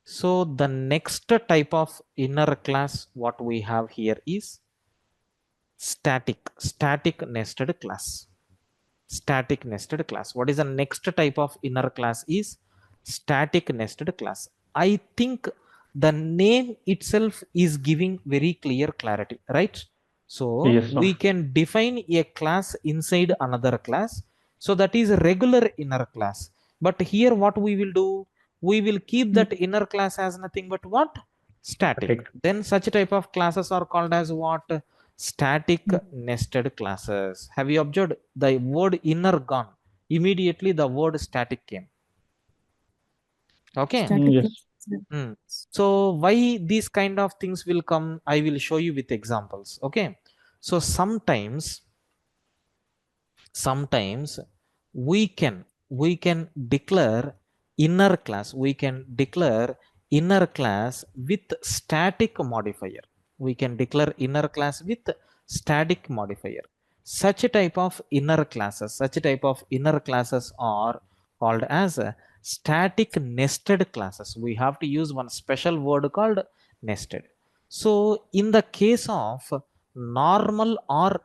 So the next type of inner class what we have here is static nested class. Static nested class. What is the next type of inner class is static nested class. I think the name itself is giving very clear clarity, right? So Yes, we sir. can define a class inside another class. So that is a regular inner class. But here what we will do, we will keep that inner class as nothing but what? Static. Static. Then such type of classes are called as what? Static nested classes. Have you observed the word inner gone? Immediately the word static came. Okay. Static Yes. class. Hmm. So why these kind of things will come? I will show you with examples. Okay. So sometimes we can declare inner class with static modifier. We can declare inner class with static modifier. Such type of inner classes are called as static nested classes. We have to use one special word called nested. So in the case of normal or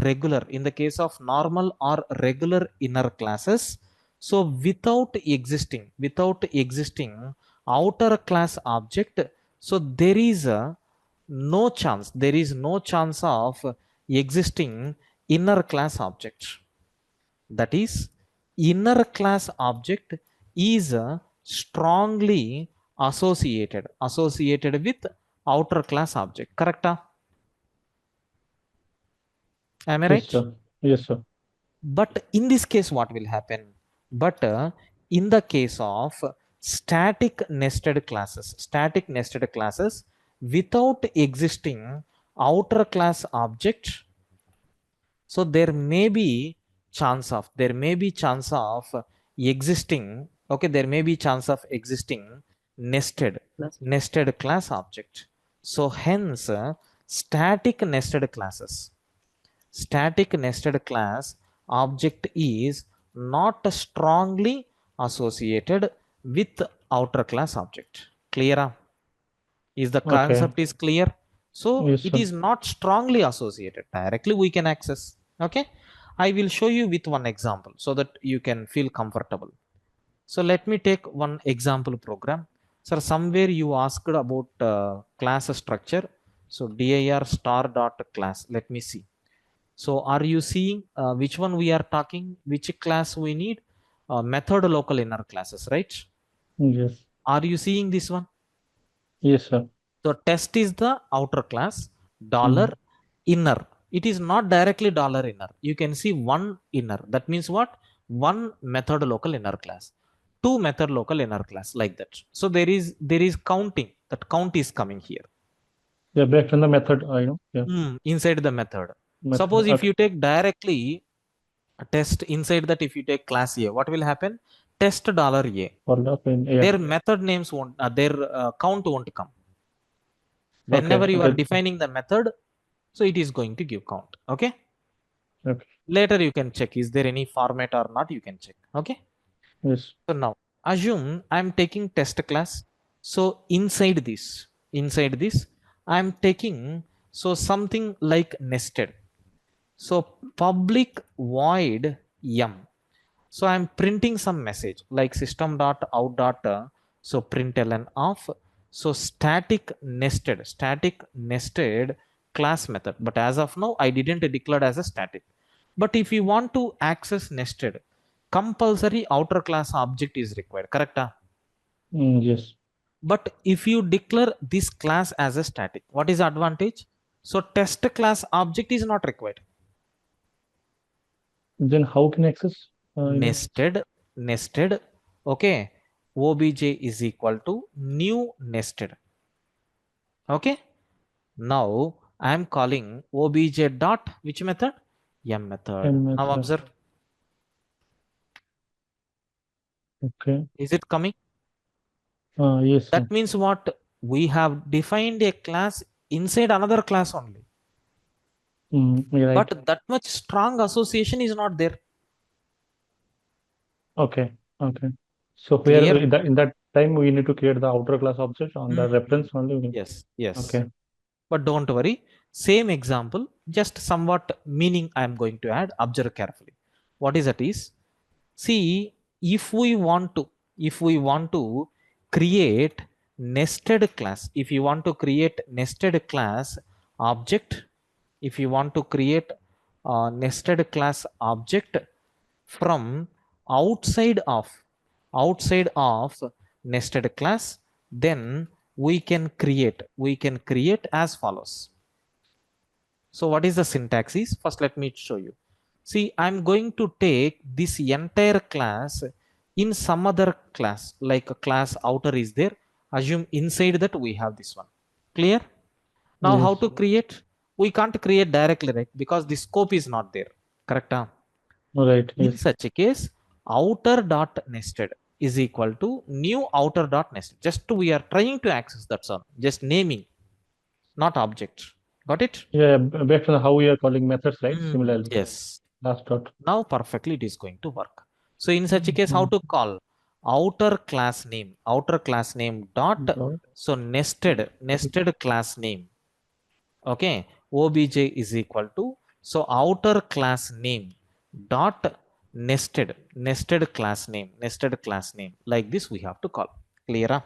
regular, in the case of normal or regular inner classes, so without existing outer class object, so there is no chance of existing inner class object. That is, inner class object is strongly associated with outer class object. Correct? Am I Yes, right? sir. Yes, sir. But in this case, what will happen? But in the case of static nested classes without existing outer class object, so there may be chance of existing. Okay, there may be chance of existing nested Class. nested class object. So hence, static nested class object is not strongly associated with outer class object. Clear? Is the Okay. concept is clear? So Yes, it sir. is not strongly associated. Directly we can access. Okay. I will show you with one example so that you can feel comfortable. So let me take one example program. Sir, somewhere you asked about class structure. So dir star dot class. Let me see. So are you seeing which one we are talking? Which class we need? Method local inner classes, right? Yes. Are you seeing this one? Yes, sir. So test is the outer class, dollar Mm. inner. It is not directly dollar inner. You can see one inner. That means what? One method local inner class, two method local inner class, like that. So there is counting. That count is coming here. Yeah, back in the method, yeah, Inside the method. method. Suppose if Okay. you take directly a test inside that, if you take class A, what will happen? Test dollar $A. For the pin, yeah. Their method names won't, their count won't come. Okay. Whenever you are Okay. defining the method, so it is going to give count. Okay. Okay. Later you can check is there any format or not. You can check. Okay. Yes. So now assume I'm taking test class. So inside this, I'm taking so something like nested. So public void m. So I'm printing some message like system dot out dot so println of so static nested class method. But as of now, I didn't declare as a static. But if you want to access nested, compulsory outer class object is required. Correct? Yes. But if you declare this class as a static, what is the advantage? So test class object is not required. Then how can access? Nested, okay, obj is equal to new nested. Okay, now I am calling obj dot which method? M method. M Now method. observe, Okay. is it coming? Yes, sir. That means what? We have defined a class inside another class only, You're right. but that much strong association is not there. Okay. Okay. So where Clear? in that time we need to create the outer class object on the reference only. Yes. Okay. But don't worry, same example, just somewhat meaning I am going to add. Observe carefully. What is that is, see, if we want to create nested class, if you want to create nested class object, if you want to create a nested class object from outside of nested class, then we can create as follows. So what is the syntax is, first let me show you. See, I'm going to take this entire class in some other class, like a class outer is there. Assume inside that we have this one. Clear? Now how Yes. to create? We can't create directly, right? Because the scope is not there. Correct? All right. In Yes. such a case, outer dot nested is equal to new outer dot nested. Just we are trying to access, that's all. Just naming, not object. Got it? Yeah. Based on how we are calling methods, right? Similarly. Yes. Last dot. Now perfectly it is going to work. So in such a case, how to call? Outer class name dot. Dot. So nested class name. Okay. Obj is equal to, so outer class name dot nested class name, like this we have to call. Clear?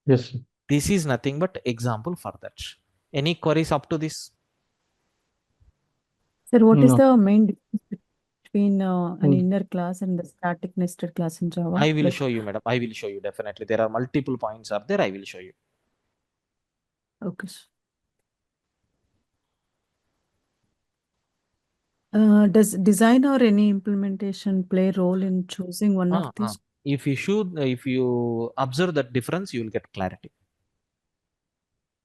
Yes. This is nothing but example for that. Any queries up to this? Sir, what is No. the main difference between an Mm. inner class and the static nested class in Java? I will Like, show you, madam. I will show you definitely. There are multiple points are there. I will show you. okay. Does design or any implementation play a role in choosing one of these? If you observe that difference, you will get clarity.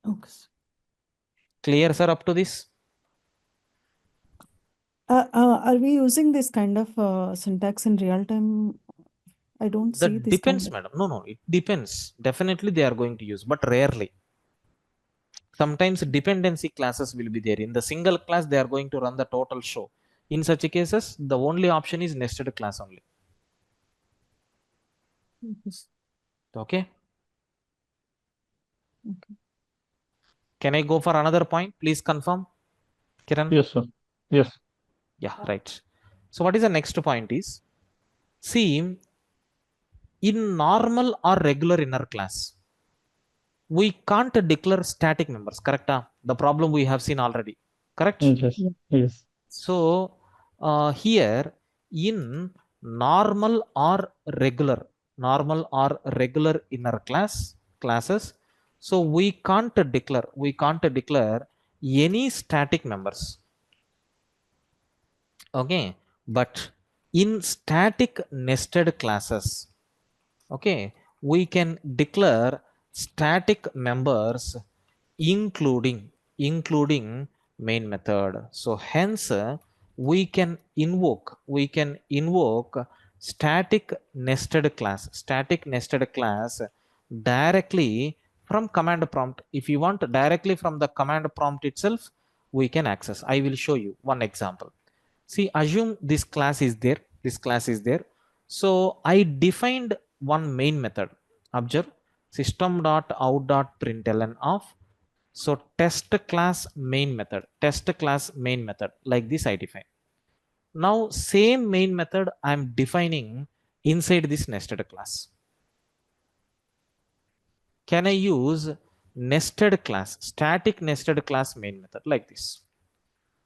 Okay. Clear, sir, up to this? Are we using this kind of syntax in real time? I don't see That this depends, kind of. madam. No, it depends. Definitely they are going to use, but rarely. Sometimes dependency classes will be there. In the single class, they are going to run the total show. In such cases, the only option is nested class only. Yes. Okay. Okay. Can I go for another point? Please confirm, Kiran. Yes, sir. Yes. Yeah, right. So what is the next point is, see, in normal or regular inner class, we can't declare static members. Correct? The problem we have seen already. Correct? Yes. Yeah. Yes. So here in normal or regular inner classes, so we can't declare any static members. Okay, but in static nested classes, okay, we can declare static members including main method. So hence we can invoke static nested class directly from command prompt. If you want directly from the command prompt itself, we can access. I will show you one example. See, assume this class is there. So I defined one main method. Observe system.out.println of, so test class main method, like this I define. Now same main method I am defining inside this nested class. Can I use static nested class main method like this?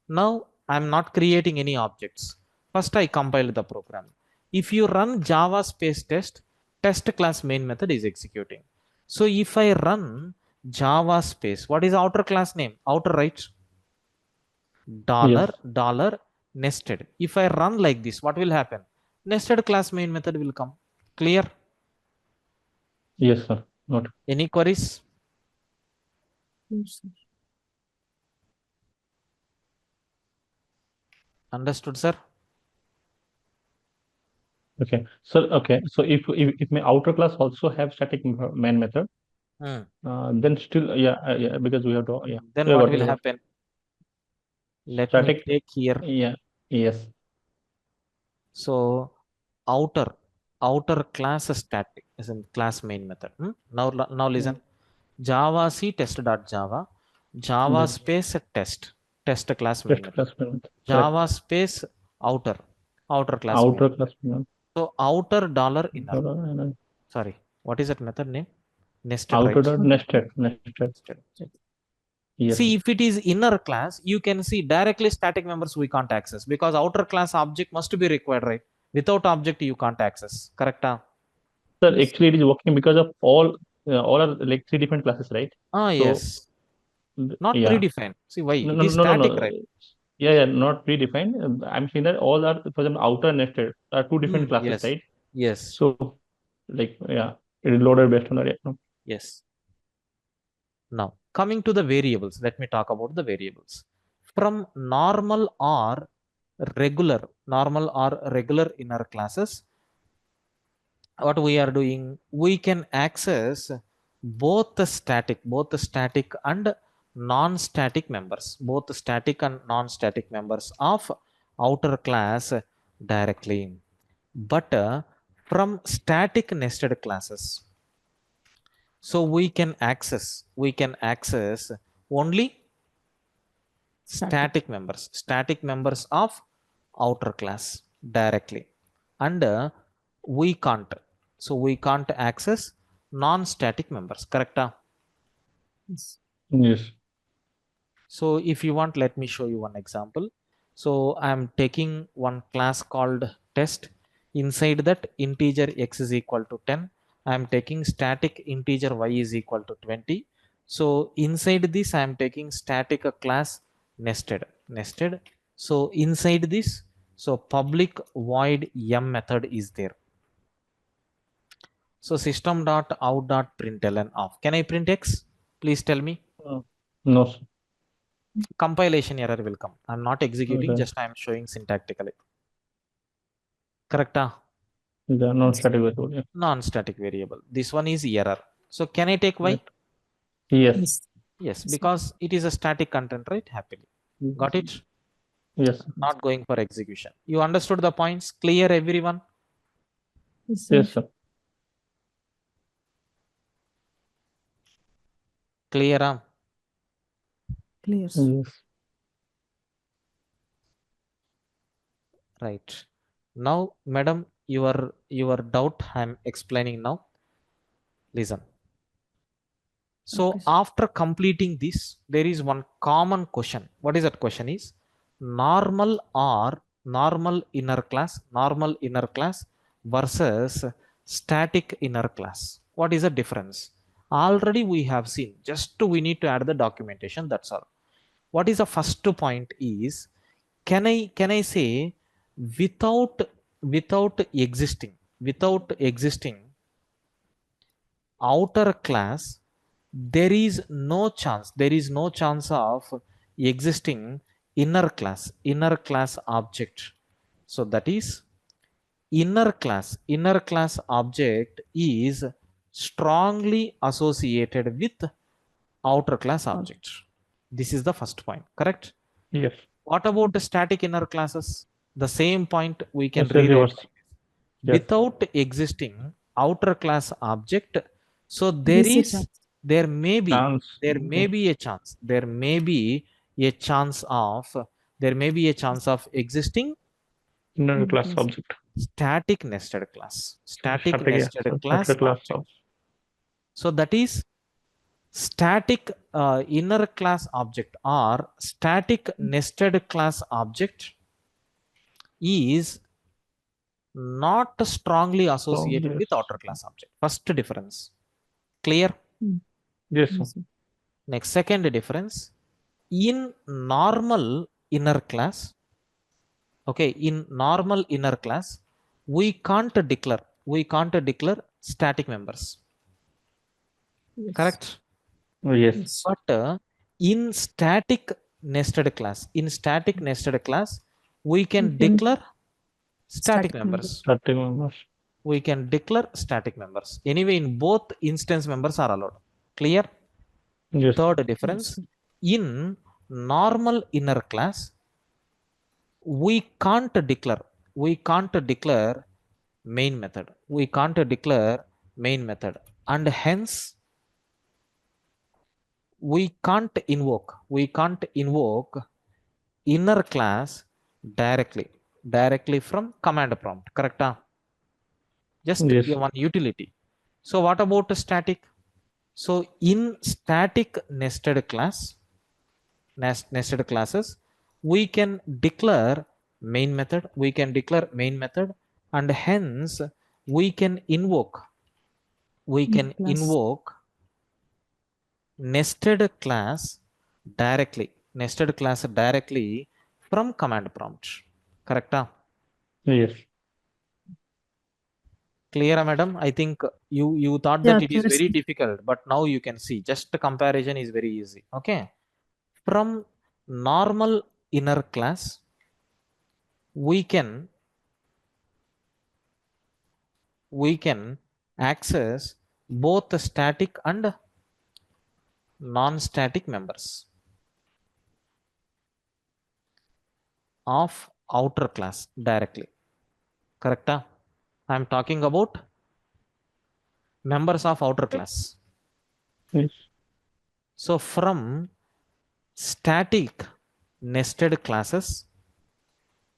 Now I'm not creating any objects. First I compile the program. If you run Java space test class main method is executing. So if I run Java space, what is outer class name? Outer, right? Dollar nested. If I run like this, what will happen? Nested class main method will come. Clear? Yes, sir. Got it. Any queries? Yes, sir. Understood, sir? Okay. So okay. So if my outer class also have static main method, then still yeah, because we have to Then yeah, what got will it. happen? Let me Static. take here. Yeah. Yes. So outer outer class static as in class main method. Now listen. Java C test.java, Java Yes. space test class main Test method. class main method. Java space outer class main. Outer class main So outer dollar inner. method. Sorry, what is that method name? Nested, Outer right? dot nested. Yes. See, if it is inner class, you can see directly static members we can't access because outer class object must be required, right? Without object, you can't access. Correct? Sir, actually it is working because of all are like 3 different classes, right? Ah, So, yes. Not yeah. predefined. See why? No, It no, is no, no, static, no. right? Yeah, not predefined. I'm saying that all are, for example, outer nested are 2 different classes, Yes. right? Yes. So, like, yeah, it is loaded based on that. Yeah. No? Yes. Now, coming to the variables, let me talk about the variables. From normal or regular inner classes, what we are doing, we can access both the static and non-static members, both static and non-static members of outer class directly. But from static nested classes, so we can access only static members of outer class directly, and we can't access non-static members. Correct? Yes. So if you want, let me show you one example. So I'm taking one class called test. Inside that, integer x is equal to 10. I'm taking static integer y is equal to 20. So inside this, I'm taking static class nested. So inside this, so public void m method is there. So system.out.println of. Can I print x? Please tell me. No, sir. Compilation error will come. I'm not executing, Okay. just I'm showing syntactically. Correct? The non-static variable. Yeah. Non-static variable. This one is error. So can I take y? Right. Yes. Yes, because it is a static content, right? Happily. Got it? Yes. Not going for execution. You understood the points? Clear, everyone? Yes, sir. Clear? Clear. Yes. Right. Now, madam, your doubt I'm explaining now. Listen. So Okay. after completing this, there is one common question. What is that question is? Normal inner class versus static inner class. What is the difference? Already we have seen, just we need to add the documentation, that's all. What is the first point is, can I say without existing outer class, there is no chance of existing inner class object. So that is inner class object is strongly associated with outer class object. This is the first point. Correct? Yes. What about the static inner classes? The same point we can It's a rewrite reverse. like this. Yes. Without existing outer class object, so There is a chance. there may be Chance. a chance of existing Inner class object. static nested class. Static, yeah. Nested class Static class object. So that is static inner class object or static nested class object is not strongly associated with outer class object. First difference. Clear? Yes, sir. Next, second difference. In normal inner class, okay, in normal inner class, we can't declare static members. Correct? Yes. But in static nested class, we can declare static members. Static members. We can declare static members. Anyway, in both instance members are allowed. Clear? Yes. Third difference. In normal inner class, we can't declare main method. We can't declare main method, and hence we can't invoke inner class directly from command prompt. Correct? Just Yes. one utility. So what about static? So in static nested classes, we can declare main method, and hence we can invoke nested class directly from command prompt. Correct? Yes. Clear, madam? I think you thought Yeah, that it is clear, very sir. difficult, but now you can see just the comparison is very easy. Okay. From normal inner class, we can access both the static and non-static members of outer class directly. Correct? I am talking about members of outer class. Yes. So from static nested classes,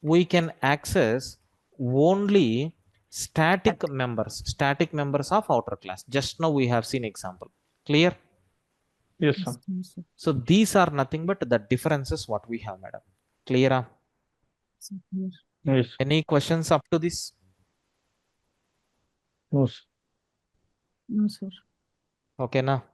we can access only static members of outer class. Just now we have seen example. Clear? Yes, Yes, sir. clear, sir. So these are nothing but the differences what we have, madam. Clear? Sir, clear. Yes. Any questions up to this? No, sir. No, sir. Okay, now.